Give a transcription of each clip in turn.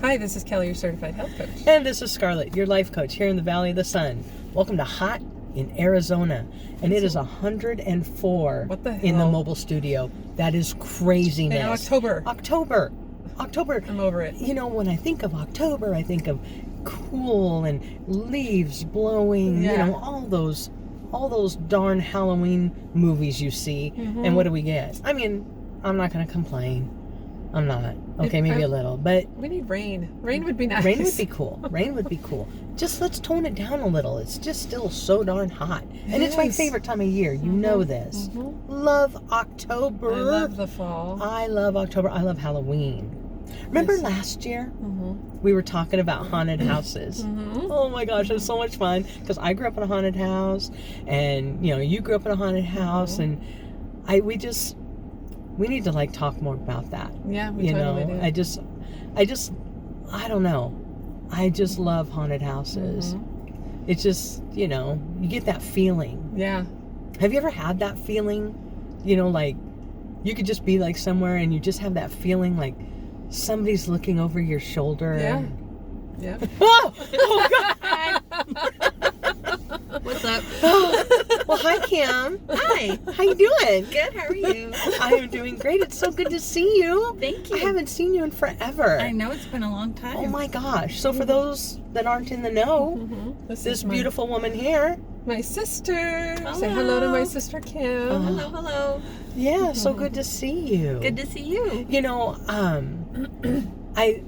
Hi, this is Kelli, your certified health coach. And this is Scarlett, your life coach here in the Valley of the Sun. Welcome to Hot in Arizona. And it is 104 What the hell? in the mobile studio. That is craziness. In October. October. I'm over it. You know, when I think of October, I think of cool and leaves blowing, Yeah. you know, all those darn Halloween movies you see. Mm-hmm. And what do we get? I mean, I'm not going to complain. I'm not. Okay, maybe a little, but We need rain. Rain would be nice. rain would be cool. Rain would be cool. Just let's tone it down a little. It's just still so darn hot. And it's my Yes. favorite time of year. You know this. Love October. I love the fall. I love October. I love Halloween. Remember Yes. last year? We were talking about haunted houses. Oh my gosh, it was so much fun. Because I grew up in a haunted house. And, you know, you grew up in a haunted house. And we need to like talk more about that. Yeah, we You totally know, do. I don't know. I just love haunted houses. It's just, you know, you get that feeling. Yeah. Have you ever had that feeling? You know, like you could just be like somewhere and you just have that feeling like somebody's looking over your shoulder. Yeah. Yeah. Oh God. What's up? Well, hi, Kim. Hi. How you doing? Good. How are you? I am doing great. It's so good to see you. Thank you. I haven't seen you in forever. I know it's been a long time. Oh my gosh. So for those that aren't in the know, This this is my- beautiful woman here. My sister. Hello. Say hello to my sister Kim. Hello. Yeah, so good to see you. Good to see you. You know, I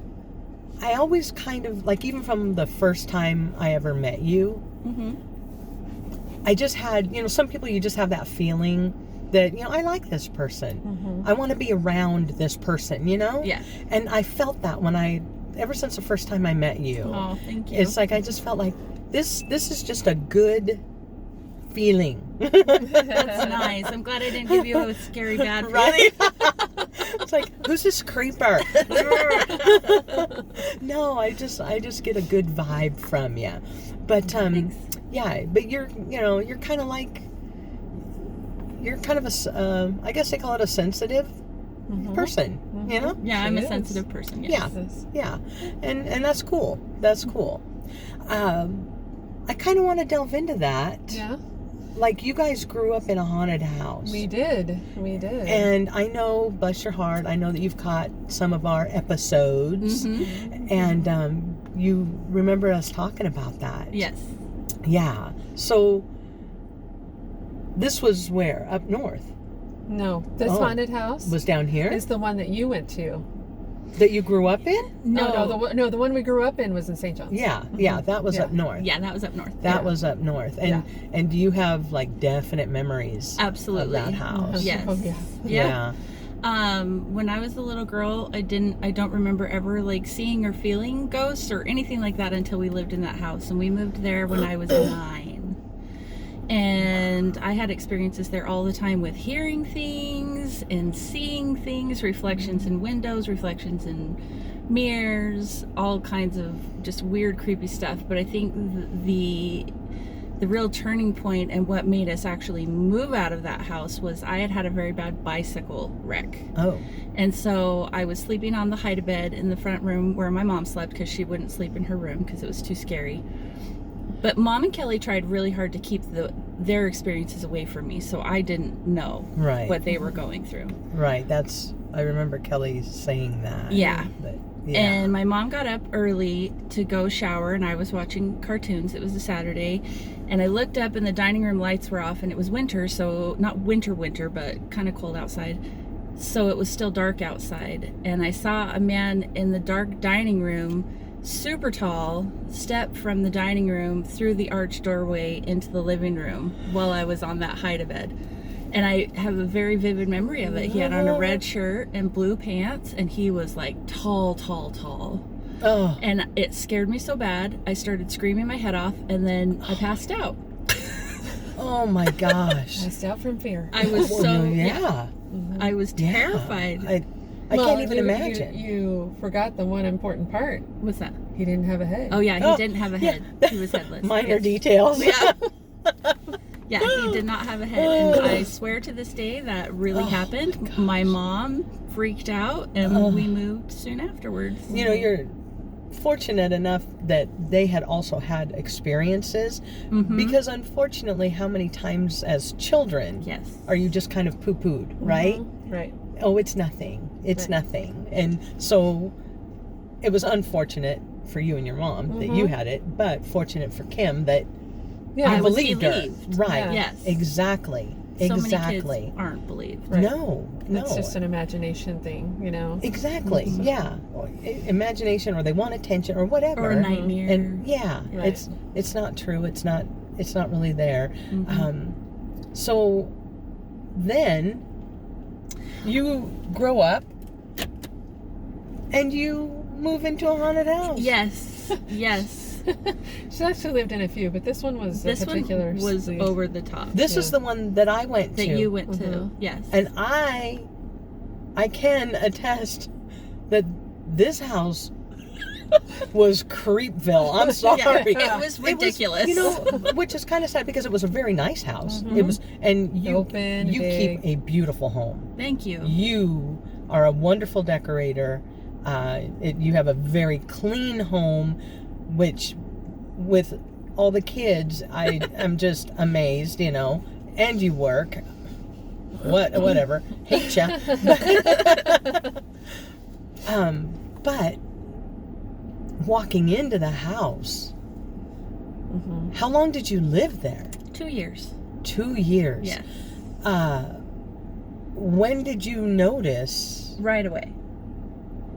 always kind of, like, even from the first time I ever met you, I just had, you know, some people you just have that feeling that, you know, I like this person. I want to be around this person, you know? Yeah. And I felt that ever since the first time I met you. Oh, thank you. It's like I just felt like this is just a good feeling. That's nice. I'm glad I didn't give you a scary bad feeling. Right? It's like, who's this creeper? No, I just get a good vibe from you. But Thanks. yeah, but you're kind of like, you're kind of a, I guess they call it a sensitive person, you know? Yeah, I'm She a is. sensitive person. Yeah. Yes. Yeah, and that's cool. That's cool. I kind of want to delve into that. Yeah. Like, you guys grew up in a haunted house. We did. And I know, bless your heart, I know that you've caught some of our episodes. And you remember us talking about that. Yes. Yeah. So, this was where? Up north? No, this haunted house Was down here? is the one that you went to. That you grew up in? No, the one we grew up in was in St. John's. Yeah, that was Yeah. up north. Yeah, that was up north. That was up north. And do you have, like, definite memories Absolutely. of that house? Yes. Oh, yeah. Yeah. When I was a little girl, I don't remember ever like seeing or feeling ghosts or anything like that until we lived in that house, and we moved there when I was 9. And I had experiences there all the time with hearing things and seeing things, reflections in windows, reflections in mirrors, all kinds of just weird, creepy stuff. But I think the real turning point and what made us actually move out of that house was I had a very bad bicycle wreck. Oh. And so I was sleeping on the hide-a-bed in the front room where my mom slept because she wouldn't sleep in her room because it was too scary. But Mom and Kelli tried really hard to keep their experiences away from me, so I didn't know what they were going through. Right. I remember Kelly saying that. Yeah. But, yeah. And my mom got up early to go shower, and I was watching cartoons. It was a Saturday. And I looked up, and the dining room lights were off, and it was winter, so not winter, but kind of cold outside. So it was still dark outside. And I saw a man in the dark dining room, super tall, step from the dining room through the arched doorway into the living room while I was on that hide-a-bed. And I have a very vivid memory of it. He had on a red shirt and blue pants, and he was like tall. Oh. And it scared me so bad, I started screaming my head off, and then I passed out. Oh my gosh. Passed out from fear. I was so, yeah. I was terrified. I can't even imagine. You forgot the one important part. What's that? He didn't have a head. Oh yeah, he didn't have a head. Yeah. He was headless. Minor Yes. details. Yeah. Yeah, he did not have a head. And I swear to this day that really happened. My mom freaked out, and we moved soon afterwards. You know, fortunate enough that they had also had experiences, because unfortunately, how many times as children Yes. are you just kind of poo-pooed, right? Right. Oh, it's nothing. It's Right. nothing. And so it was unfortunate for you and your mom that you had it, but fortunate for Kim that Yeah. you was believed her. believed. Right. Yeah. Yes. Exactly. So Exactly. many kids aren't believed. Right. No. It's just an imagination thing, you know. Exactly. Yeah. Or imagination, or they want attention, or whatever. Or a nightmare. And yeah, Right. it's not true. It's not really there. So then you grow up and you move into a haunted house. Yes. Yes. She's actually lived in a few, but this one was This a particular. one was over the top. This is the one that I went that to. you went to. Yes. And I can attest that this house was Creepville. I'm sorry. It was ridiculous. You know, which is kind of sad because it was a very nice house. It was, and you Open, you big. keep a beautiful home. Thank you. You are a wonderful decorator. You have a very clean home, which with all the kids, I'm just amazed, you know. And you work. Whatever. Hate ya. But walking into the house, how long did you live there? 2 years. 2 years. Yes. When did you notice? Right away.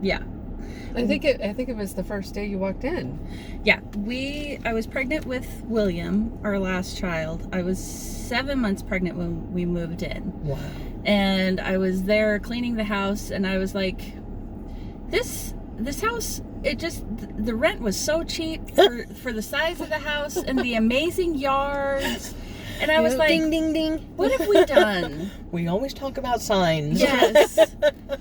Yeah. I think it was the first day you walked in. Yeah. I was pregnant with William, our last child. I was 7 months pregnant when we moved in. Wow. And I was there cleaning the house, and I was like, this house, the rent was so cheap for the size of the house and the amazing yards. And I was like, ding, ding, ding. what have we done? We always talk about signs. Yes.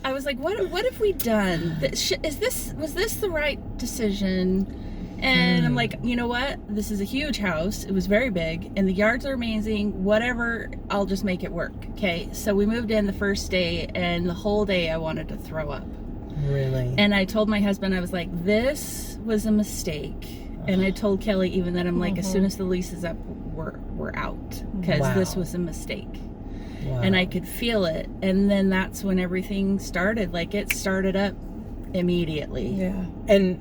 I was like, what have we done? Was this the right decision? And I'm like, you know what? This is a huge house. It was very big, and the yards are amazing. Whatever, I'll just make it work. Okay. So we moved in the first day, and the whole day I wanted to throw up. Really? And I told my husband, I was like, this was a mistake. And I told Kelly even that I'm like, as soon as the lease is up, we're out, because this was a mistake. Wow. And I could feel it. And then that's when everything started. Like, it started up immediately. Yeah. And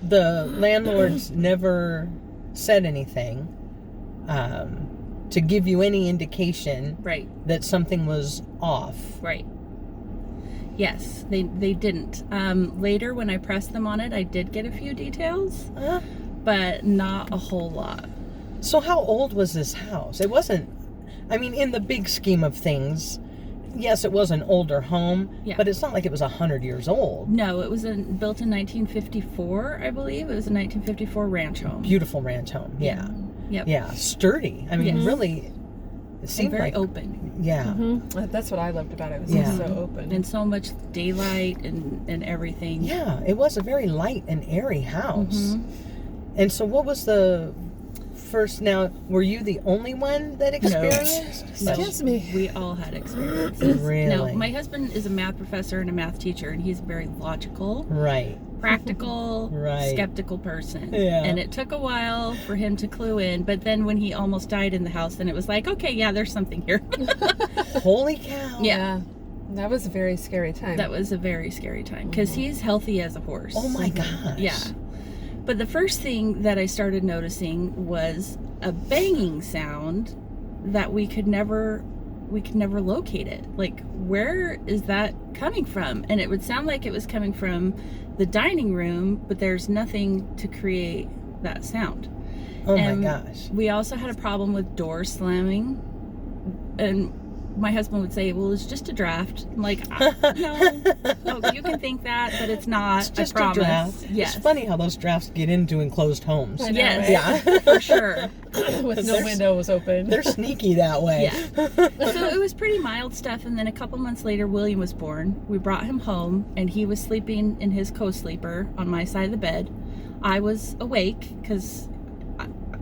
the landlords never said anything to give you any indication Right. that something was off. Right. Yes, they didn't. Later, when I pressed them on it, I did get a few details, but not a whole lot. So how old was this house? It wasn't, I mean, in the big scheme of things, yes, it was an older home, but it's not like it was 100 years old. No, it was built in 1954, I believe. It was a 1954 ranch home. Beautiful ranch home, yeah. Yep. Yeah, sturdy. I mean, Yes. really, it seemed And very like, open. yeah. That's what I loved about it. It was Yeah. so open. And so much daylight and everything. Yeah, it was a very light and airy house. And so what was the first, now, were you the only one that experienced? No. Excuse me. We all had experiences. Really? No, my husband is a math professor and a math teacher, and he's very logical, Right. practical, Right. skeptical person. Yeah. And it took a while for him to clue in, but then when he almost died in the house, then it was like, okay, yeah, there's something here. Holy cow. Yeah. That was a very scary time. That was a very scary time, because he's healthy as a horse. Oh my gosh. Yeah. But the first thing that I started noticing was a banging sound that we could never locate it. Like, where is that coming from? And it would sound like it was coming from the dining room, but there's nothing to create that sound. Oh And my gosh. we also had a problem with doors slamming, and my husband would say, well, it's just a draft. I'm like, no, you can think that, but it's not. It's just I promise. a draft. Yes. It's funny how those drafts get into enclosed homes. I know, Yes. right? Yeah, for sure. With no They're- windows open. They're sneaky that way. Yeah. So it was pretty mild stuff, and then a couple months later, William was born. We brought him home, and he was sleeping in his co-sleeper on my side of the bed. I was awake because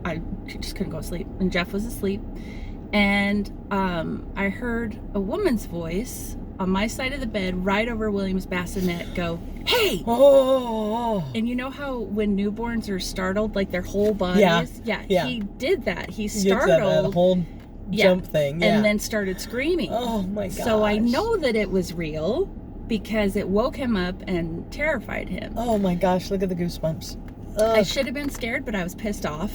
I just couldn't go to sleep, and Jeff was asleep. And I heard a woman's voice on my side of the bed, right over William's bassinet, go, hey! Oh. And you know how when newborns are startled, like their whole bodies? Yeah. He did that. He Gets that startled. whole jump thing. Yeah. And then started screaming. Oh my gosh. So I know that it was real because it woke him up and terrified him. Oh my gosh, look at the goosebumps. I should have been scared, but I was pissed off.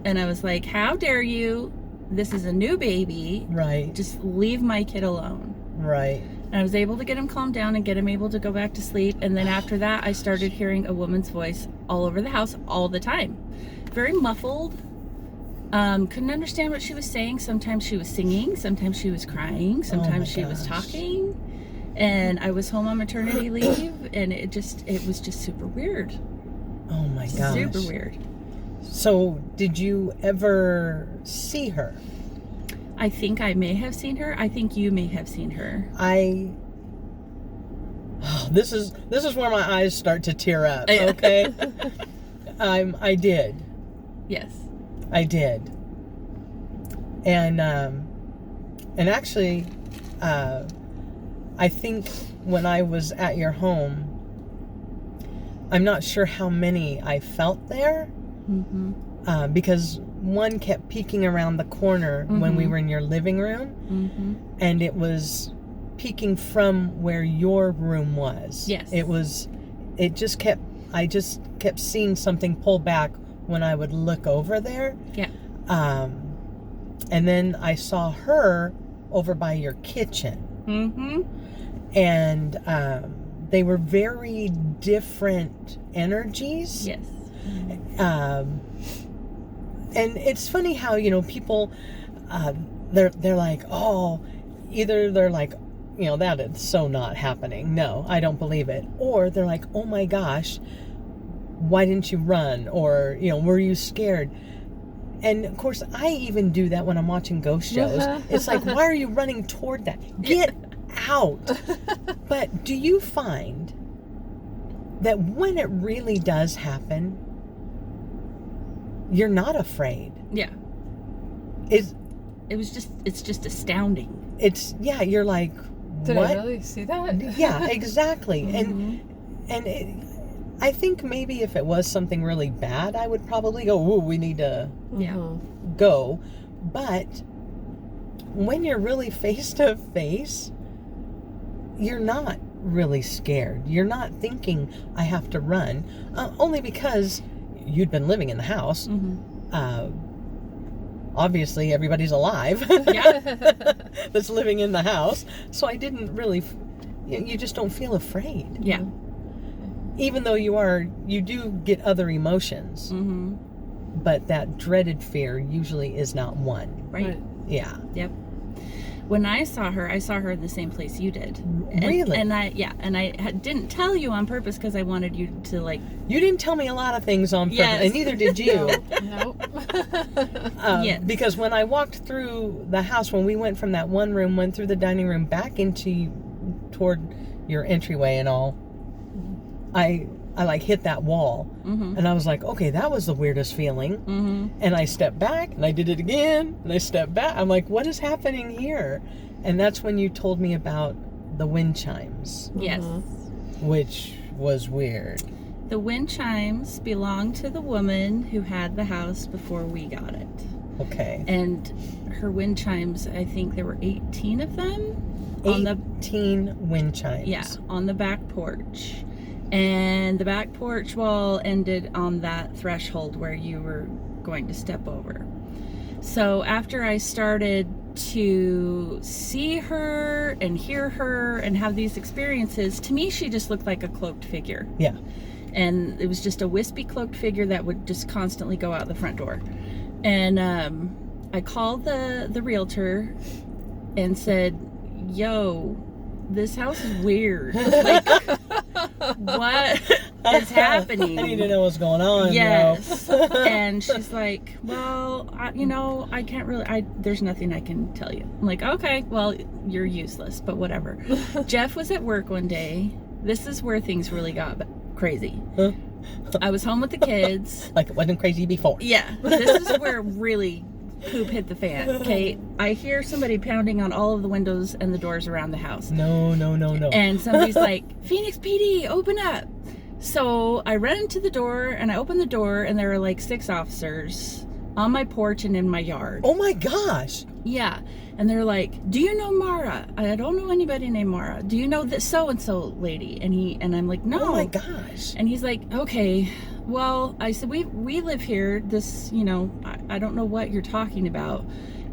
And I was like, how dare you? This is a new baby. Right. Just leave my kid alone. Right. And I was able to get him calmed down and get him able to go back to sleep. And then after that, I started hearing a woman's voice all over the house all the time. Very muffled. Couldn't understand what she was saying. Sometimes she was singing. Sometimes she was crying. Sometimes she was talking. And I was home on maternity leave. And it was just super weird. Oh my gosh. Super weird. So, did you ever see her? I think I may have seen her. I think you may have seen her. This is where my eyes start to tear up. Okay. I did. Yes. I did. And actually, I think when I was at your home, I'm not sure how many I felt there. Mm-hmm. Because one kept peeking around the corner when we were in your living room, and it was peeking from where your room was. Yes. I just kept seeing something pull back when I would look over there. Yeah. And then I saw her over by your kitchen. And they were very different energies. Yes. And it's funny how, people, they're like, oh, either they're like, that is so not happening. No, I don't believe it. Or they're like, oh my gosh, why didn't you run? Or, were you scared? And of course, I even do that when I'm watching ghost shows. It's like, why are you running toward that? Get out. But do you find that when it really does happen, you're not afraid? Yeah. It's just astounding. You're like, Did what? I really see that? Yeah, exactly. And I think maybe if it was something really bad, I would probably go, ooh, we need to go. But when you're really face to face, you're not really scared. You're not thinking, I have to run. Only because you'd been living in the house. Obviously, everybody's alive that's living in the house. So I didn't really, you just don't feel afraid. Yeah. Even though you do get other emotions. But that dreaded fear usually is not one. Right. Yeah. Yep. When I saw her in the same place you did. Really? And I didn't tell you on purpose because I wanted you to like. You didn't tell me a lot of things on purpose, Yes. and neither did you. Nope. Yes. Because when I walked through the house, when we went from that one room, went through the dining room back toward your entryway and all, I like hit that wall, and I was like, okay, that was the weirdest feeling. And I stepped back, and I did it again, and I stepped back. I'm like, what is happening here? And that's when you told me about the wind chimes. Yes. Which was weird. The wind chimes belonged to the woman who had the house before we got it. Okay. And her wind chimes, I think there were 18 of them. 18 wind chimes. Yeah, on the back porch. And the back porch wall ended on that threshold where you were going to step over. So after I started to see her and hear her and have these experiences, to me she just looked like a cloaked figure. Yeah. And it was just a wispy cloaked figure that would just constantly go out the front door. And I called the realtor and said, yo, this house is weird. Like, what is happening? I need to know what's going on. Yes. And she's like, well, I can't really, there's nothing I can tell you. I'm like, okay, well, you're useless, but whatever. Jeff was at work one day. This is where things really got crazy. I was home with the kids. Like it wasn't crazy before. Yeah. This is where really poop hit the fan. Okay, I hear somebody pounding on all of the windows and the doors around the house. No. And somebody's like, Phoenix PD, open up. So I run into the door and I open the door and there are like 6 officers on my porch and in my yard. Oh my gosh. Yeah. And they're like, do you know Mara? I don't know anybody named Mara. Do you know this so-and-so lady? And I'm like, no. Oh my gosh. And he's like, okay. Well, I said, we live here. This, I don't know what you're talking about.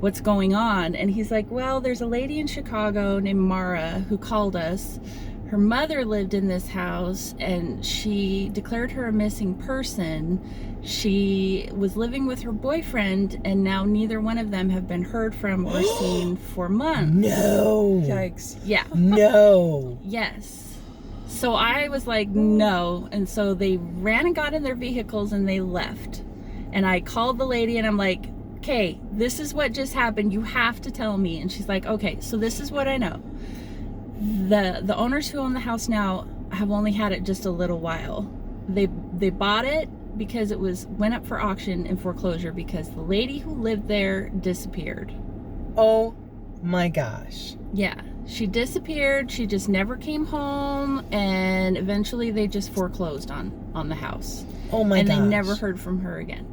What's going on? And he's like, well, there's a lady in Chicago named Mara who called us. Her mother lived in this house and she declared her a missing person. She was living with her boyfriend and now neither one of them have been heard from or seen for months. No. Yikes. Yeah. No. Yes. So I was like, no. And so they ran and got in their vehicles and they left. And I called the lady and I'm like, okay, this is what just happened. You have to tell me. And she's like, okay, so this is what I know. The owners who own the house now have only had it just a little while. They bought it because it went up for auction and foreclosure because the lady who lived there disappeared. Oh my gosh. Yeah, she disappeared. She just never came home, and eventually they just foreclosed on the house. Oh my gosh. And they never heard from her again.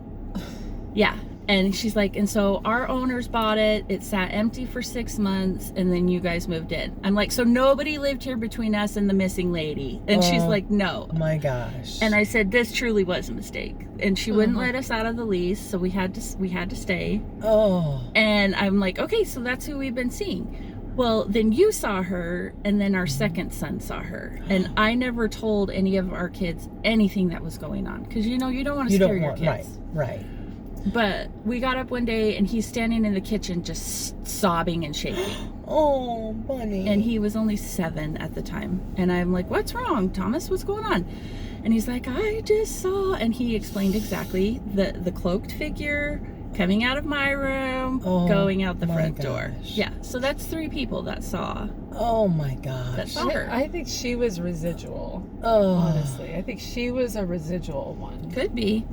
Yeah. And she's like, and so our owners bought it. It sat empty for 6 months, and then you guys moved in. I'm like, so nobody lived here between us and the missing lady? And she's like, no. My gosh. And I said, this truly was a mistake. And she wouldn't let us out of the lease, so we had to stay. Oh. And I'm like, okay, so that's who we've been seeing. Well, then you saw her, and then our second son saw her. And I never told any of our kids anything that was going on. Because, you don't want to scare your kids. Right. But we got up one day and he's standing in the kitchen just sobbing and shaking. Oh, bunny. And he was only 7 at the time. And I'm like, what's wrong, Thomas? What's going on? And he's like, I just saw. And he explained exactly the cloaked figure coming out of my room, going out the front door. Yeah. So that's 3 people that saw. Oh my gosh. That saw her. I think she was residual. Oh. Honestly, I think she was a residual one. Could be.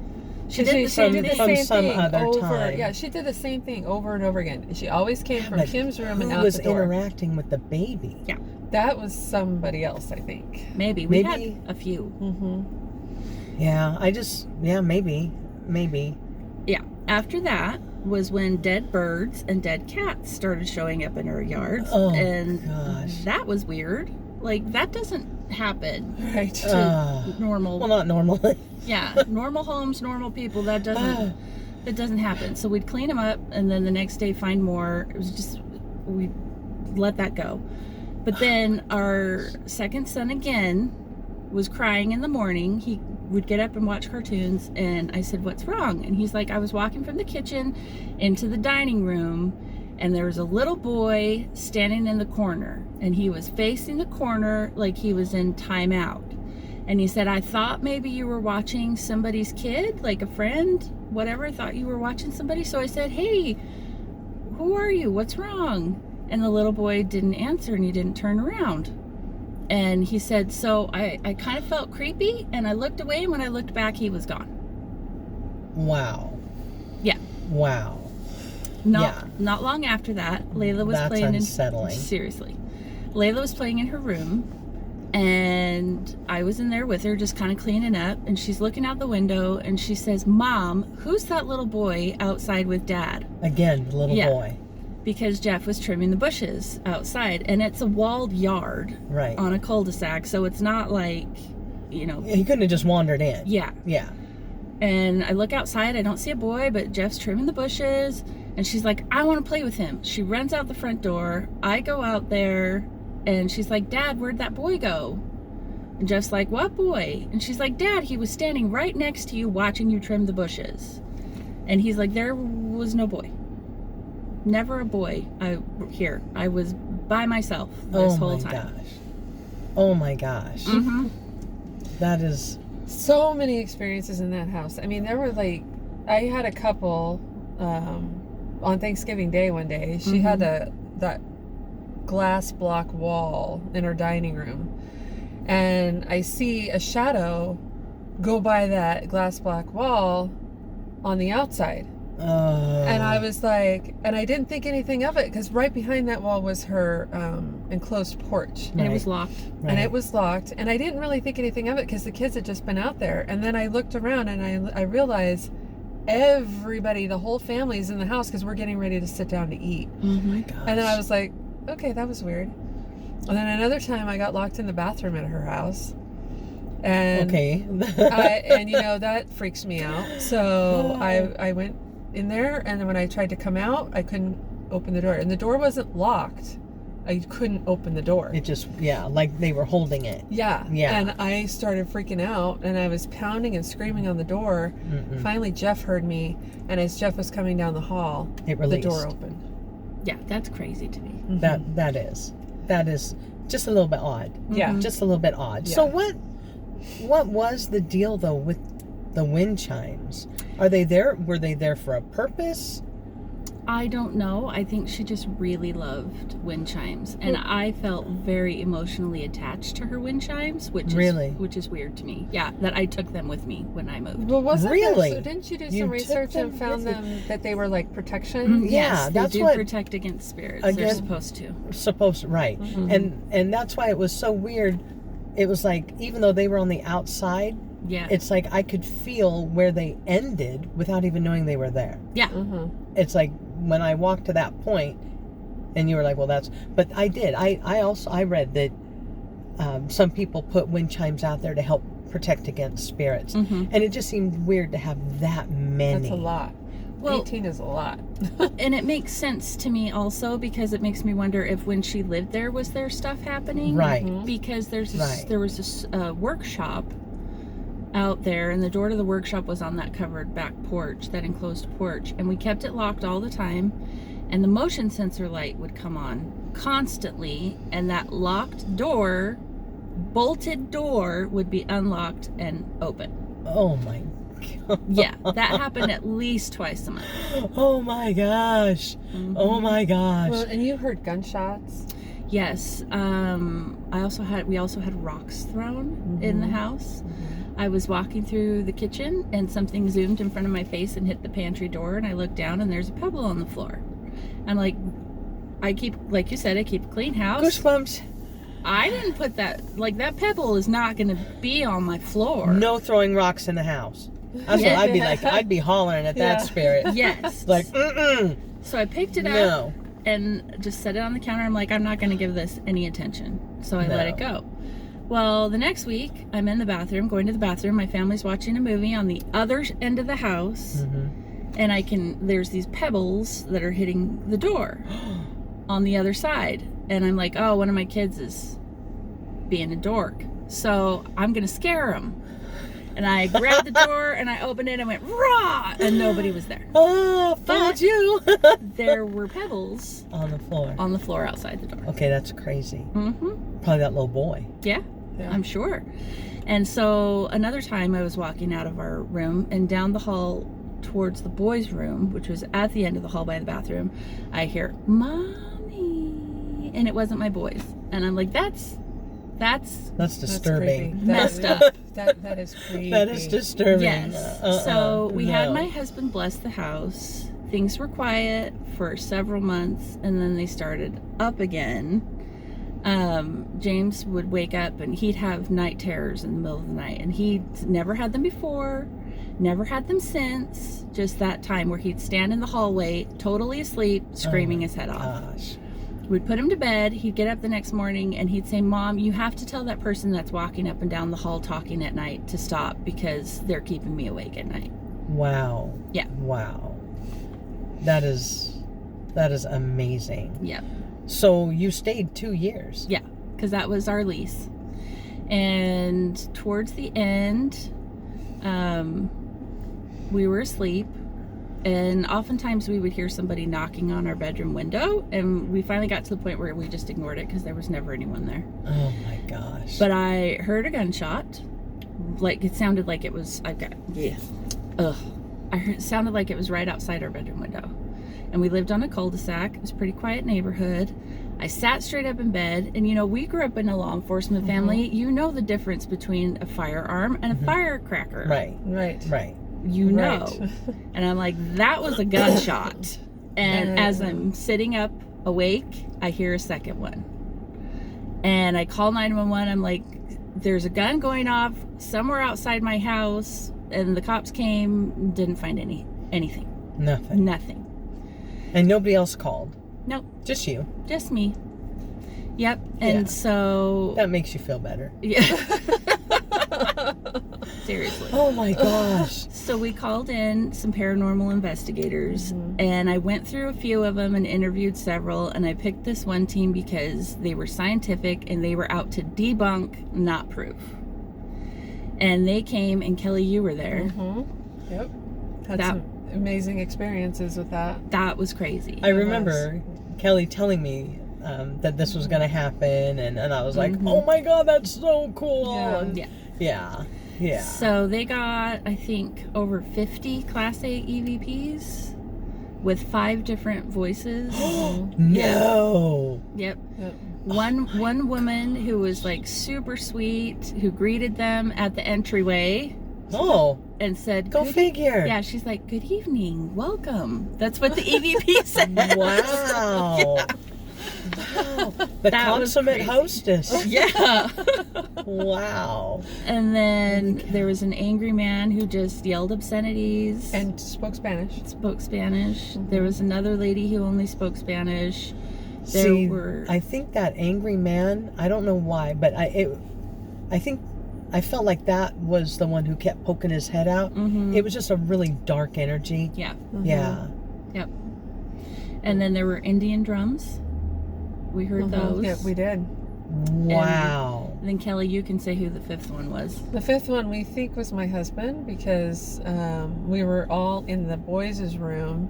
She She did the same did the thing. same some thing other over. time. Yeah, she did the same thing over and over again. She always came from But Kim's room and who out was the door. interacting with the baby? Yeah. That was somebody else, I think. Maybe. We Maybe. had a few. Mm-hmm. Yeah, maybe. Yeah. After that was when dead birds and dead cats started showing up in our yards. Oh, and gosh. that was weird. Like, that doesn't happen Right. to normal. Well, not normal. Yeah, normal homes, normal people. That doesn't happen. So we'd clean them up, and then the next day find more. It was just we let that go. But then our second son again was crying in the morning. He would get up and watch cartoons, and I said, "What's wrong?" And he's like, "I was walking from the kitchen into the dining room, and there was a little boy standing in the corner, and he was facing the corner like he was in timeout." And he said, I thought maybe you were watching somebody's kid, like a friend, whatever. I thought you were watching somebody. So I said, hey, who are you? What's wrong? And the little boy didn't answer, and he didn't turn around. And he said, so I kind of felt creepy, and I looked away, and when I looked back, he was gone. Wow. Yeah. Wow. Not long after that, Layla was playing unsettling. Seriously. Layla was playing in her room, and I was in there with her just kind of cleaning up, and she's looking out the window and she says, Mom, who's that little boy outside with Dad? Again, the little boy. Because Jeff was trimming the bushes outside, and it's a walled yard on a cul-de-sac, so it's not like, He couldn't have just wandered in. Yeah. And I look outside, I don't see a boy, but Jeff's trimming the bushes, and she's like, I want to play with him. She runs out the front door. I go out there, and she's like, Dad, where'd that boy go? And Jeff's like, what boy? And she's like, Dad, he was standing right next to you watching you trim the bushes. And he's like, there was no boy. Never a boy here. I was by myself this whole time. Oh my gosh. Mm-hmm. That is... So many experiences in that house. I mean, there were I had a couple on Thanksgiving Day one day. She had that glass block wall in her dining room, and I see a shadow go by that glass block wall on the outside. And I was like, and I didn't think anything of it because right behind that wall was her enclosed porch. And it was locked. And it was locked. And I didn't really think anything of it because the kids had just been out there. And then I looked around and I realized everybody, the whole family's in the house because we're getting ready to sit down to eat. Oh my gosh. And then I was like, okay, that was weird. And then another time I got locked in the bathroom at her house. And okay. and you know, that freaks me out. So I went in there, and then when I tried to come out, I couldn't open the door. And the door wasn't locked. I couldn't open the door. It just, like they were holding it. Yeah. Yeah. And I started freaking out, and I was pounding and screaming on the door. Mm-mm. Finally, Jeff heard me, and as Jeff was coming down the hall, It released. the door opened. Yeah, that's crazy to me. Mm-hmm. That is just a little bit odd. Yeah. Just a little bit odd. Yeah. So what was the deal though with the wind chimes? Are they there? Were they there for a purpose? I don't know. I think she just really loved wind chimes, and I felt very emotionally attached to her wind chimes, which is weird to me. Yeah, that I took them with me when I moved. Well, wasn't Really? So didn't you do You some took research and them found with them that they were like protection? Yeah, Yes, they that's do what- protect against spirits. Again- They're supposed to. Supposed right. And that's why it was so weird. It was like even though they were on the outside, Yeah. it's like I could feel where they ended without even knowing they were there. Yeah. Mm-hmm. It's like when I walked to that point, and you were like, "Well, that's." But I did. I read that some people put wind chimes out there to help protect against spirits, and it just seemed weird to have that many. That's a lot. Well- 18 is a lot. And it makes sense to me also because it makes me wonder if when she lived there was there stuff happening. Right. Because there Right. was this workshop out there, and the door to the workshop was on that covered back porch, that enclosed porch, and we kept it locked all the time, and the motion sensor light would come on constantly, and that locked door, bolted door, would be unlocked and open. Oh my. Yeah, that happened at least twice a month. Oh my gosh. Oh my gosh. Well, and you heard gunshots. Yes. We also had rocks thrown in the house. I was walking through the kitchen and something zoomed in front of my face and hit the pantry door, and I looked down and there's a pebble on the floor. I'm like, like you said, I keep a clean house. Goosebumps. I didn't put that, that pebble is not going to be on my floor. No throwing rocks in the house. That's Yeah. what I'd be like. I'd be hollering at that Yeah. spirit. Yes. Like, mm-mm. So I picked it up No. and just set it on the counter. I'm like, I'm not going to give this any attention. So I let it go. Well, the next week, I'm in the bathroom, going to the bathroom. My family's watching a movie on the other end of the house. And there's these pebbles that are hitting the door on the other side. And I'm like, oh, one of my kids is being a dork. So I'm going to scare him. And I grabbed the door and I opened it and went, rah! And nobody was there. Oh, fooled you. There were pebbles On the floor. outside the door. Okay, that's crazy. Mm-hmm. Probably that little boy. Yeah, I'm sure. And so another time I was walking out of our room and down the hall towards the boys' room, which was at the end of the hall by the bathroom, I hear, Mommy. And it wasn't my boys. And I'm like, that's disturbing. Messed up. That is creepy. That is disturbing. Yes. So we had my husband bless the house. Things were quiet for several months, and then they started up again. James would wake up and he'd have night terrors in the middle of the night, and he'd never had them before, never had them since. Just that time where he'd stand in the hallway, totally asleep, screaming his head off. Gosh. We'd put him to bed. He'd get up the next morning and he'd say, Mom, you have to tell that person that's walking up and down the hall talking at night to stop because they're keeping me awake at night. Wow. Yeah. Wow. That is amazing. Yep. So you stayed 2 years. Yeah, because that was our lease. And towards the end, we were asleep. And oftentimes we would hear somebody knocking on our bedroom window, and we finally got to the point where we just ignored it because there was never anyone there. Oh my gosh. But I heard a gunshot. Like, it sounded like it was, it sounded like it was right outside our bedroom window. And we lived on a cul-de-sac. It was a pretty quiet neighborhood. I sat straight up in bed, and we grew up in a law enforcement family. You know the difference between a firearm and a firecracker. Right. Right. Right. you know. Right. And I'm like, that was a gunshot. And as I'm sitting up awake, I hear a second one. And I call 911. I'm like, there's a gun going off somewhere outside my house. And the cops came, didn't find anything. Nothing. And nobody else called? Nope. Just you? Just me. Yep. And so... That makes you feel better. Yeah. Seriously. Oh my gosh. So we called in some paranormal investigators, and I went through a few of them and interviewed several, and I picked this one team because they were scientific and they were out to debunk, not prove. And they came, and Kelly, you were there. Yep. Had some amazing experiences with that. That was crazy. I remember Kelly telling me that this was going to happen, and I was like, oh my God, that's so cool. Yeah. So they got, I think, over 50 Class A EVPs with 5 different voices. No. Yep. One woman who was like super sweet, who greeted them at the entryway. Oh. And said, Go figure. Yeah, she's like, good evening, welcome. That's what the EVP said. Wow. Yeah. Wow. The consummate hostess. Yeah. Wow. And then there was an angry man who just yelled obscenities. And spoke Spanish. There was another lady who only spoke Spanish. I think that angry man, I don't know why, but I think I felt like that was the one who kept poking his head out. It was just a really dark energy. Yeah. Yeah. Yep. And then there were Indian drums. We heard those. Yeah, we did. Wow. And then Kelly, you can say who the 5th one was. The 5th one we think was my husband, because we were all in the boys' room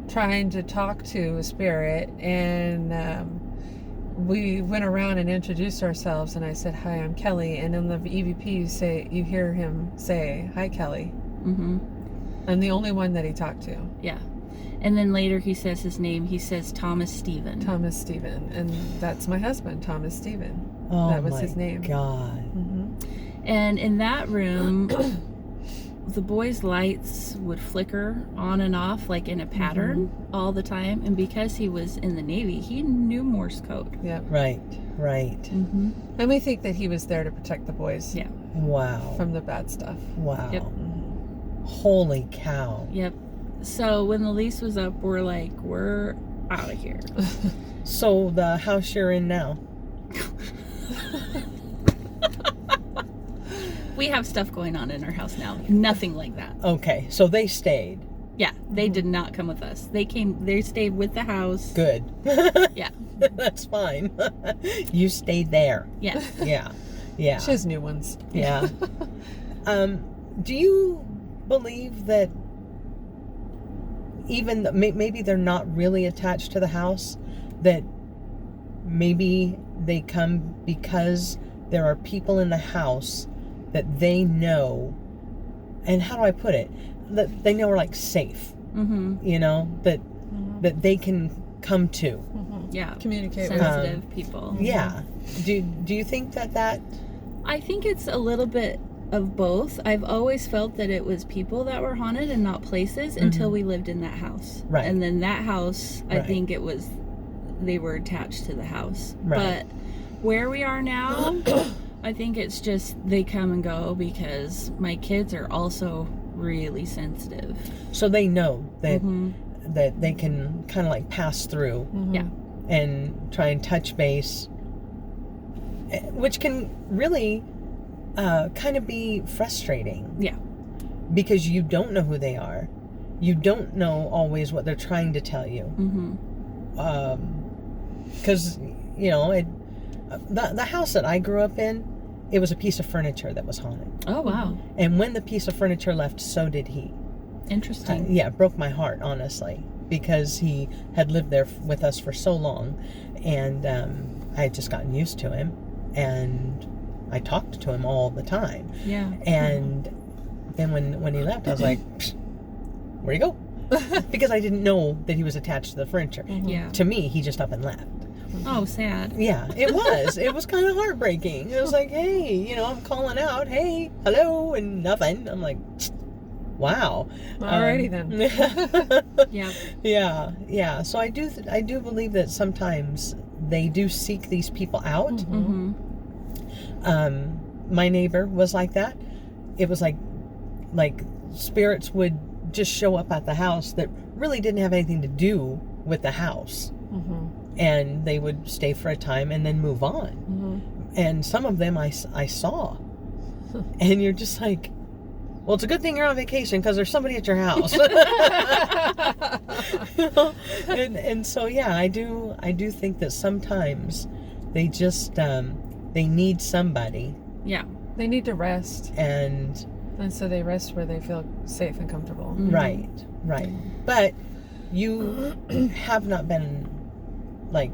trying to talk to a spirit, and we went around and introduced ourselves, and I said, hi, I'm Kelly, and in the EVP you hear him say, hi, Kelly. I'm the only one that he talked to. Yeah. And then later he says his name. He says Thomas Stephen. Thomas Stephen. And that's my husband, Thomas Stephen. Oh, that was his name. God. And in that room, the boys' lights would flicker on and off like in a pattern all the time. And because he was in the Navy, he knew Morse code. Yeah. Right. And we think that he was there to protect the boys. Yeah. Wow. From the bad stuff. Wow. Yep. Holy cow. Yep. So when the lease was up, we're like, we're out of here. So the house you're in now? We have stuff going on in our house now. Nothing like that. Okay, so they stayed. Yeah, they did not come with us. They stayed with the house. Good. Yeah. That's fine. You stayed there. Yeah. Yeah. She has new ones. Yeah. Do you believe that even maybe they're not really attached to the house, that maybe they come because there are people in the house that they know, and how do I put it, that they know are like safe, you know, that they can come to. Yeah. Communicate with sensitive people. Yeah. Do you think that I think it's a little bit of both. I've always felt that it was people that were haunted and not places until we lived in that house. Right. And then that house, I Right. think it was, they were attached to the house. Right. But where we are now, I think it's just they come and go because my kids are also really sensitive. so they know that that they can kind of like pass through Yeah. and try and touch base, which can really kind of be frustrating. Yeah. Because you don't know who they are. You don't know always what they're trying to tell you. Because, you know, the house that I grew up in, it was a piece of furniture that was haunted. Oh, wow. And when the piece of furniture left, so did he. Interesting. Yeah, it broke my heart, honestly, because he had lived there with us for so long, and I had just gotten used to him, and I talked to him all the time. Yeah. And then when he left, I was like, where'd he go? Because I didn't know that he was attached to the furniture. Yeah. To me, he just up and left. Oh, sad. Yeah, it was. It was kind of heartbreaking. It was like, hey, you know, I'm calling out, hey, hello, and nothing. I'm like, wow. Alrighty then. Yeah. Yeah. So I do believe that sometimes they do seek these people out. Mm-hmm. My neighbor was like that. It was like spirits would just show up at the house that really didn't have anything to do with the house. Mm-hmm. And they would stay for a time and then move on. Mm-hmm. And some of them I saw. And you're just like, well, it's a good thing you're on vacation because there's somebody at your house. You know? And so, yeah, I do think that sometimes they just, they need somebody. Yeah. They need to rest. And so they rest where they feel safe and comfortable. Mm-hmm. Right. But you have not been, like,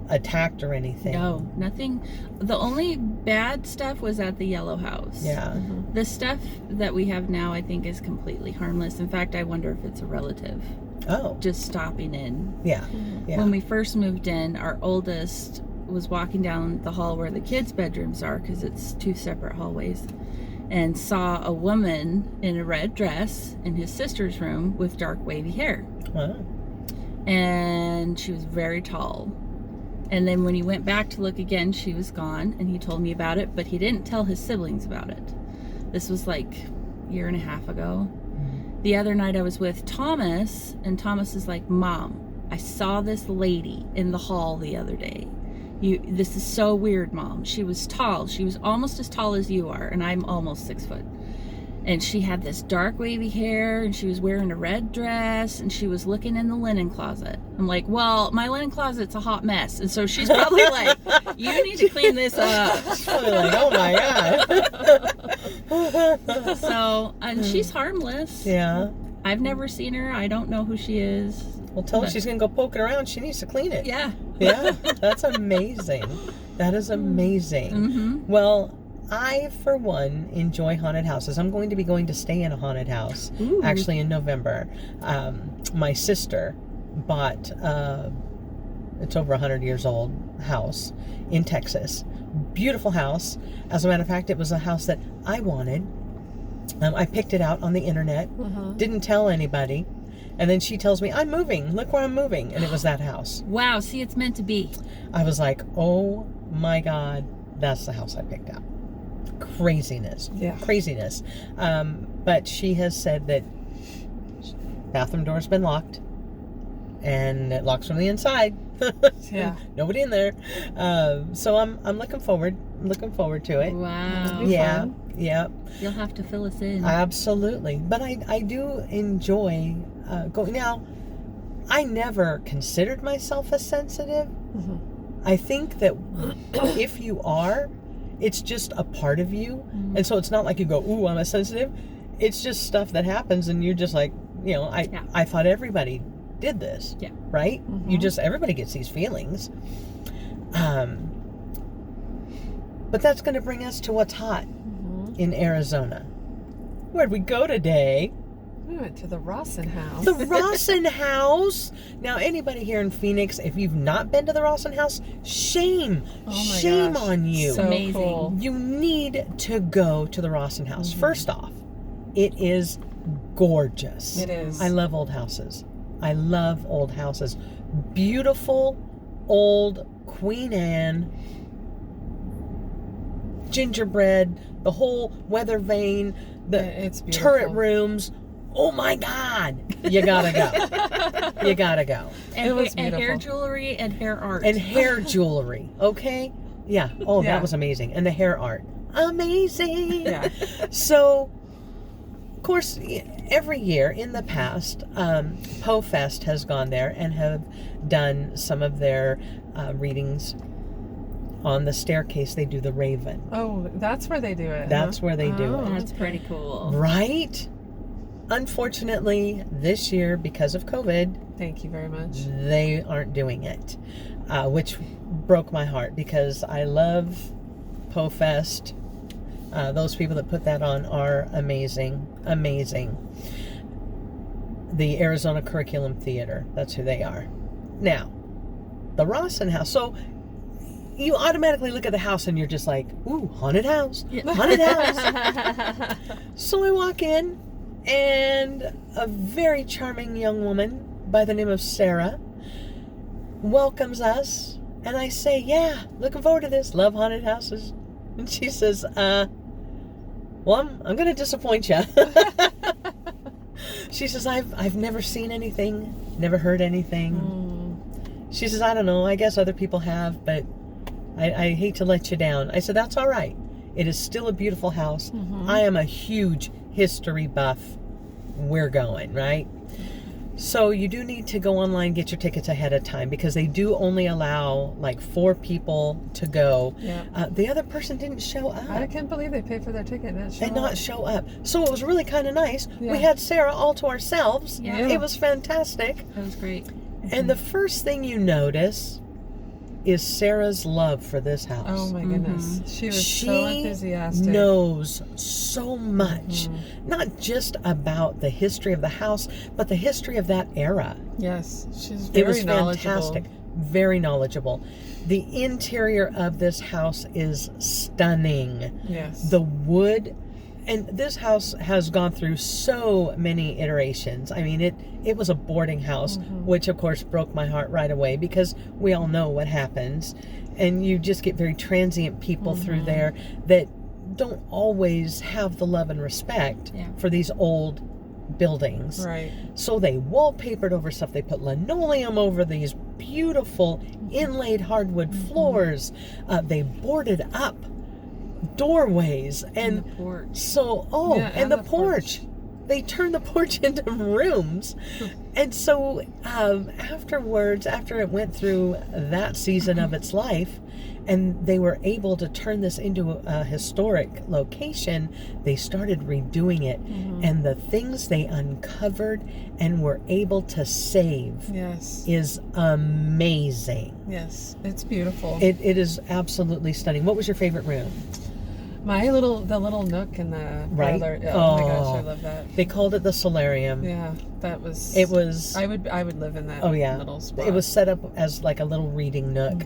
attacked or anything. No, nothing. The only bad stuff was at the yellow house. Yeah. Mm-hmm. The stuff that we have now, I think, is completely harmless. In fact, I wonder if it's a relative Oh. just stopping in. Yeah. Mm-hmm. Yeah. When we first moved in, our oldest was walking down the hall where the kids' bedrooms are, because it's 2 separate hallways, and saw a woman in a red dress in his sister's room with dark wavy hair. Wow. And she was very tall. And then when he went back to look again, she was gone, and he told me about it, but he didn't tell his siblings about it. This was like a year and a half ago. The other night I was with Thomas, and Thomas is like, Mom, I saw this lady in the hall the other day. This is so weird, Mom. She was tall. She was almost as tall as you are, and I'm almost 6 foot. And she had this dark wavy hair, and she was wearing a red dress, and she was looking in the linen closet. I'm like, well, my linen closet's a hot mess. And so she's probably like, you need to clean this up. She's probably like, oh my God. So, and she's harmless. Yeah. I've never seen her. I don't know who she is. Well, tell her she's going to go poking around. She needs to clean it. Yeah. Yeah. That's amazing. That is amazing. Mm-hmm. Well, I, for one, enjoy haunted houses. I'm going to be going to stay in a haunted house, Ooh. actually, in November. My sister bought, it's over 100 years old, house in Texas. Beautiful house. As a matter of fact, it was a house that I wanted. I picked it out on the internet, didn't tell anybody. And then she tells me, I'm moving. Look where I'm moving. And it was that house. Wow. See, it's meant to be. I was like, oh my God, that's the house I picked out. Craziness. Yeah. Craziness. But she has said that bathroom door's been locked and it locks from the inside. Yeah. Nobody in there. So I'm looking forward. I'm looking forward to it. Wow. Yeah. fun. Yeah. You'll have to fill us in. Absolutely. But I do enjoy going. Now, I never considered myself as sensitive. Mm-hmm. I think that if you are, it's just a part of you. And so it's not like you go, ooh, I'm a sensitive. It's just stuff that happens and you're just like, you know, I thought everybody did this. Yeah. Right? Mm-hmm. Everybody gets these feelings. But that's going to bring us to what's hot in Arizona. Where'd we go today? We went to the Rawson house. The Rawson house. Now, anybody here in Phoenix, if you've not been to the Rawson house, shame. Oh my shame gosh. on you. So Amazing. cool. You need to go to the Rawson house. First off, it is gorgeous. It is. I love old houses. I love old houses. Beautiful old Queen Anne gingerbread, the whole weather vane, It's the beautiful. turret rooms. Oh my God! You gotta go. You gotta go. And, It was and hair beautiful. jewelry and hair art. And hair jewelry, okay? Yeah. Oh, Yeah. that was amazing. And the hair art, amazing. Yeah. So, of course, every year in the past, Poe Fest has gone there and have done some of their readings. On the staircase, they do the Raven. Oh, that's where they do it. That's where they do it. That's pretty cool. Right? Unfortunately, this year, because of COVID, Thank you very much. they aren't doing it, which broke my heart because I love Poe Fest. Those people that put that on are amazing, amazing. The Arizona Curriculum Theater, that's who they are. Now, the Rawson House. So you automatically look at the house and you're just like, ooh, haunted house, haunted house. So I walk in And a very charming young woman by the name of Sarah welcomes us. And I say, yeah, looking forward to this. Love haunted houses. And she says, well, I'm going to disappoint you. She says, I've never seen anything, never heard anything. She says, I don't know, I guess other people have, but I hate to let you down. I said, that's all right. It is still a beautiful house. I am a huge history buff. We're going, right? So you do need to go online, get your tickets ahead of time, because they do only allow like 4 people to go. Yeah. The other person didn't show up. I can't believe they paid for their ticket and not show up. So it was really kind of nice. Yeah. We had Sarah all to ourselves. Yeah. It was fantastic. That was great. And the first thing you notice is Sarah's love for this house. Oh my goodness. She was so enthusiastic. She knows so much, not just about the history of the house, but the history of that era. Yes, she's very It was knowledgeable. fantastic. Very knowledgeable. The interior of this house is stunning. Yes. The wood, and this house has gone through so many iterations. I mean, it was a boarding house, which of course broke my heart right away, because we all know what happens. And you just get very transient people through there that don't always have the love and respect for these old buildings. Right. So they wallpapered over stuff. They put linoleum over these beautiful inlaid hardwood floors. They boarded up doorways and the porch. so and the the porch. They turned the porch into rooms. And so afterwards, after it went through that season of its life, and they were able to turn this into a historic location, they started redoing it. And the things they uncovered and were able to save Yes. is amazing. Yes. It's beautiful. It is absolutely stunning. What was your favorite room? The little nook in the Right? parlor. Oh my gosh, I Oh. love that. They called it the solarium. Yeah, that was. It was. I would live in that. Oh yeah, little spot. it was set up as like a little reading nook.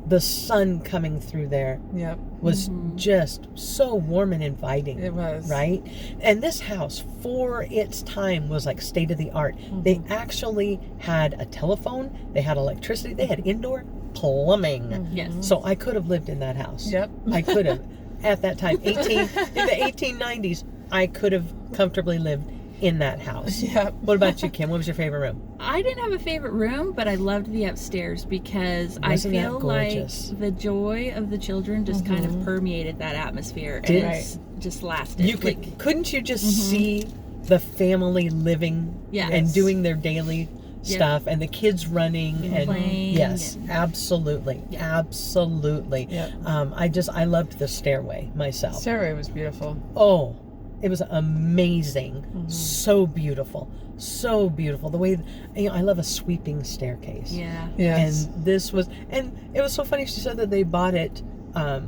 The sun coming through there Yep. was just so warm and inviting. It was. Right? And this house, for its time, was like state of the art. They actually had a telephone, they had electricity, they had indoor plumbing. Yes. So I could have lived in that house. Yep. I could have. At that time, in the 1890s, I could have comfortably lived in that house. Yep. What about you, Kim? What was your favorite room? I didn't have a favorite room, but I loved the upstairs because Wasn't I that feel like gorgeous? the joy of the children just kind of permeated that atmosphere, Did- and it's just lasted. You could, couldn't you just see the family living Yes. and doing their daily stuff, and the kids running and playing yes, and- absolutely, absolutely. Yep. I loved the stairway myself. Stairway was beautiful. Oh, it was amazing. So beautiful. So beautiful. The way, I love a sweeping staircase. Yeah. Yes. And this was, and it was so funny. She said that they bought it out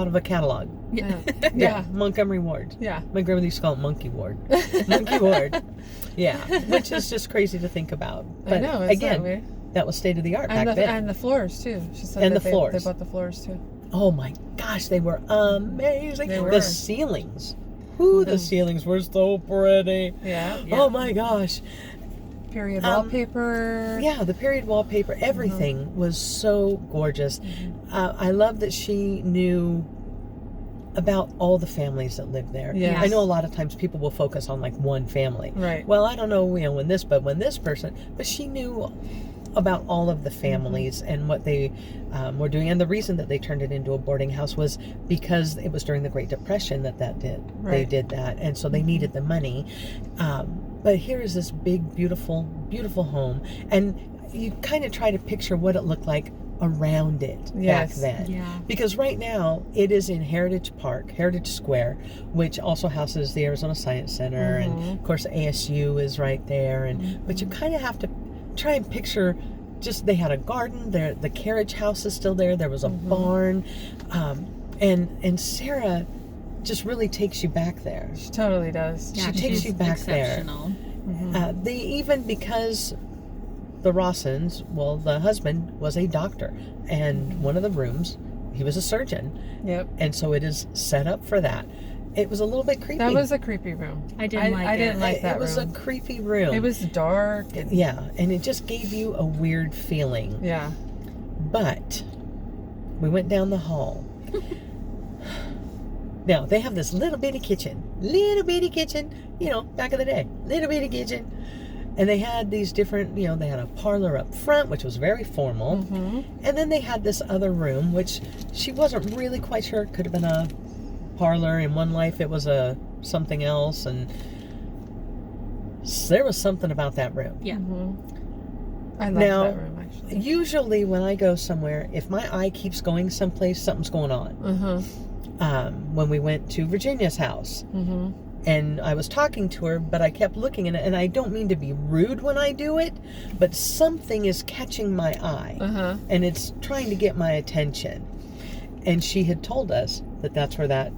of a catalog. Yeah. Yeah. Montgomery Ward. Yeah. My grandmother used to call it Monkey Ward. Monkey Ward. Yeah. Which is just crazy to think about. But I know. It's again, that way. that was state of the art And back the, then. and the floors too. She said And that the floors. They bought the floors too. Oh my gosh, they were amazing. They were. The ceilings. Ooh, the ceilings were so pretty. Yeah. Oh my gosh. Period wallpaper. Yeah, the period wallpaper, everything was so gorgeous. I love that she knew about all the families that lived there. Yes. I know a lot of times people will focus on like one family. Right. Well, I don't know, when this person, but she knew about all of the families and what they were doing. And the reason that they turned it into a boarding house was because it was during the Great Depression that they Right. did that. And so they needed the money. But here is this big, beautiful, beautiful home. And you kind of try to picture what it looked like around it Yes. back then. Yeah. Because right now it is in Heritage Park, Heritage Square, which also houses the Arizona Science Center, and of course ASU is right there. And but you kind of have to try and picture. Just they had a garden there. The carriage house is still there. There was a barn, and Sarah just really takes you back there. She totally does. Yeah, She takes she's you back there. exceptional. They even, because the Rossens, well, the husband was a doctor, and one of the rooms, he was a surgeon, Yep. and so it is set up for that. It was a little bit creepy. That was a creepy room. I didn't like it. I didn't like that It was room. a creepy room. It was dark. And, Yeah, and it just gave you a weird feeling. yeah. But we went down the hall. Now, they have this little bitty kitchen. You know, back in the day. Little bitty kitchen. And they had these different, you know, they had a parlor up front, which was very formal. Mm-hmm. And then they had this other room, which she wasn't really quite sure. It could have been a parlor. In one life, it was a something else. And there was something about that room. Yeah. Mm-hmm. I love Now, that room, actually. Usually when I go somewhere, if my eye keeps going someplace, something's going on. Uh-huh. When we went to Virginia's house, Mm-hmm. and I was talking to her, but I kept looking at it, and I don't mean to be rude when I do it, but something is catching my eye, Uh-huh. and it's trying to get my attention. And she had told us that that's where that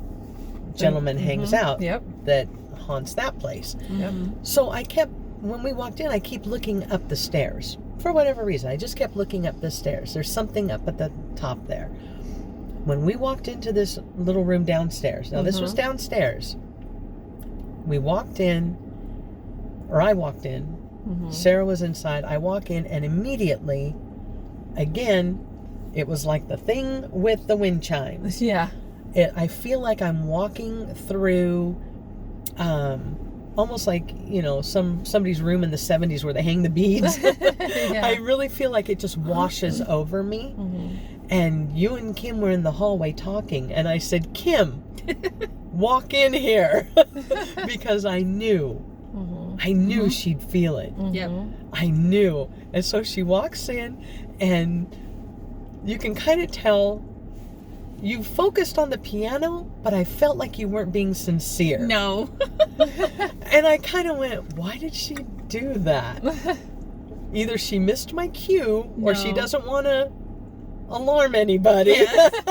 gentleman hangs out, Yep. that haunts that place. Yep. So I kept, when we walked in, I keep looking up the stairs. For whatever reason, I just kept looking up the stairs. There's something up at the top there. When we walked into this little room downstairs, now this was downstairs. We walked in, or I walked in, Mm-hmm. Sarah was inside, I walk in, and immediately, again, it was like the thing with the wind chimes. Yeah. I feel like I'm walking through, almost like, you know, somebody's room in the 70s where they hang the beads. Yeah. I really feel like it just washes over me. Mm-hmm. And you and Kim were in the hallway talking, and I said, Kim, walk in here. Because I knew she'd feel it. Yep. I knew. And so she walks in, and you can kind of tell you focused on the piano, but I felt like you weren't being sincere. No. And I kind of went, why did she do that? Either she missed my cue, or she No. doesn't want to alarm anybody. Yes.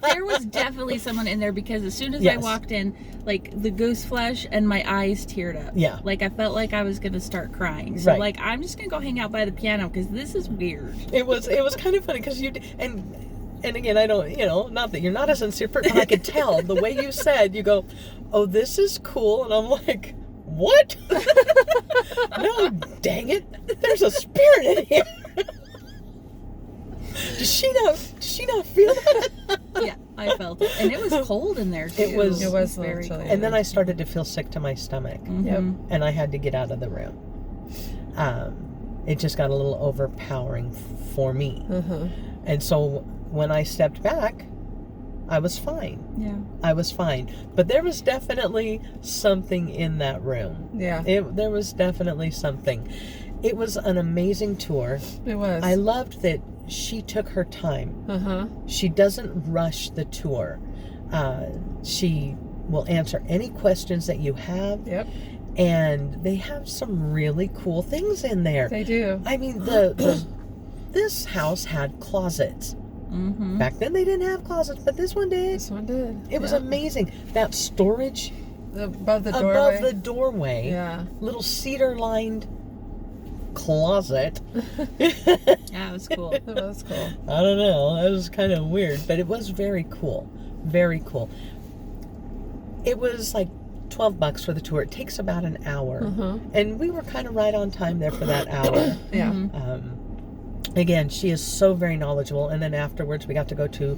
There was definitely someone in there, because as soon as I Yes. walked in, like the goose flesh and my eyes teared up. Yeah. Like I felt like I was gonna start crying. So Right. like I'm just gonna go hang out by the piano because this is weird. It was kind of funny because and again, I don't, you know, not that you're not a sincere person, but I could tell the way you said, you go, oh, this is cool. And I'm like, what? No, dang it. There's a spirit in here. Does she not feel that? Yeah, I felt it, and it was cold in there too. It was a little very chilly. cold. And then I started to feel sick to my stomach. Mhm. And I had to get out of the room. It just got a little overpowering for me. Uh-huh. And so when I stepped back, I was fine. Yeah. I was fine. But there was definitely something in that room. Yeah. There was definitely something. It was an amazing tour. It was. I loved that she took her time. Uh-huh. She doesn't rush the tour. She will answer any questions that you have. Yep. And they have some really cool things in there. They do. I mean, this house had closets. Mm-hmm. Back then they didn't have closets, but this one did. This one did. It was Yeah. amazing. That storage Above the doorway. above the doorway, Yeah. little cedar-lined closet. Yeah, it was cool. It was cool. I don't know. That was kind of weird, but it was very cool. Very cool. It was like $12 for the tour. It takes about an hour. Uh-huh. And we were kind of right on time there for that hour. Yeah. Mhm. Again, she is so very knowledgeable. And then afterwards, we got to go to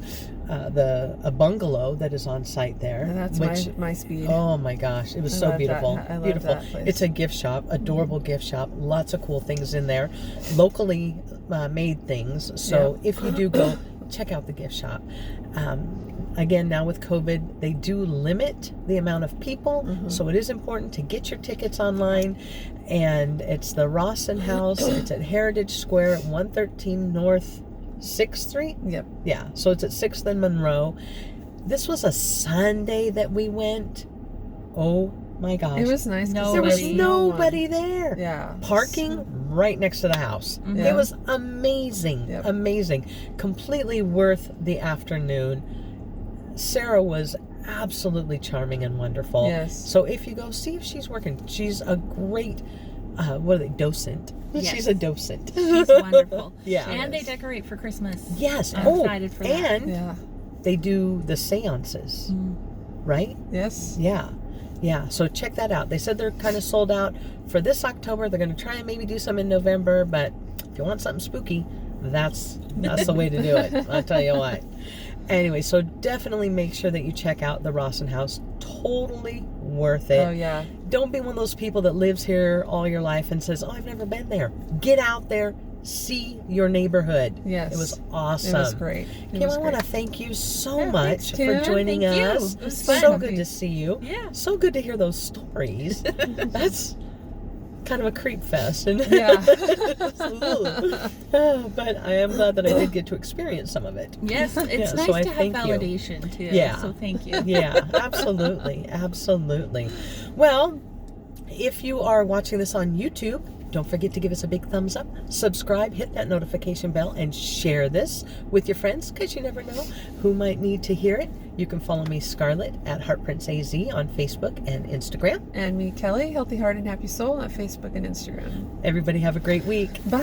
a bungalow that is on site there. And that's my speed. Oh my gosh, it was I so love beautiful. that. I love Beautiful. that place. It's a gift shop, adorable gift shop. Lots of cool things in there, locally made things. So if you do go, check out the gift shop. Again, now with COVID, they do limit the amount of people, so it is important to get your tickets online. And it's the Rawson House. It's at Heritage Square at 113 North 6th Street. Yep. Yeah, so it's at 6th and Monroe. This was a Sunday that we went. Oh my gosh. It was nice. 'cause There was Nobody. nobody there. Yeah. Parking right next to the house. Yeah. It was amazing. Yep. Amazing. Completely worth the afternoon. Sarah was absolutely charming and wonderful. Yes. So if you go, see if she's working. She's a great, what are they, docent? Yes. She's a docent. She's wonderful. Yeah. And they decorate for Christmas. Yes. I'm excited for that. And Yeah. they do the seances. right? Yes. Yeah. Yeah, so check that out. They said they're kind of sold out for this October. They're going to try and maybe do some in November, but if you want something spooky, that's the way to do it. I'll tell you what. Anyway, so definitely make sure that you check out the Rawson House. Totally worth it. Oh, yeah. Don't be one of those people that lives here all your life and says, oh, I've never been there. Get out there. See your neighborhood. Yes. It was awesome. It was great. Kim, I want to thank you so Yeah, much thanks, for Kim. joining Thank you. us. It was So fun. good to see you. Yeah. So good to hear those stories. That's kind of a creep fest. And Yeah. but I am glad that I did get to experience some of it. Yes, it's Yeah, nice so I to have thank you. validation too. Yeah. So thank you. Yeah, absolutely. Absolutely. Well, if you are watching this on YouTube, don't forget to give us a big thumbs up, subscribe, hit that notification bell, and share this with your friends, because you never know who might need to hear it. You can follow me, Scarlett, at HeartPrinceAZ on Facebook and Instagram. And me, Kelly, Healthy Heart and Happy Soul on Facebook and Instagram. Everybody have a great week. Bye.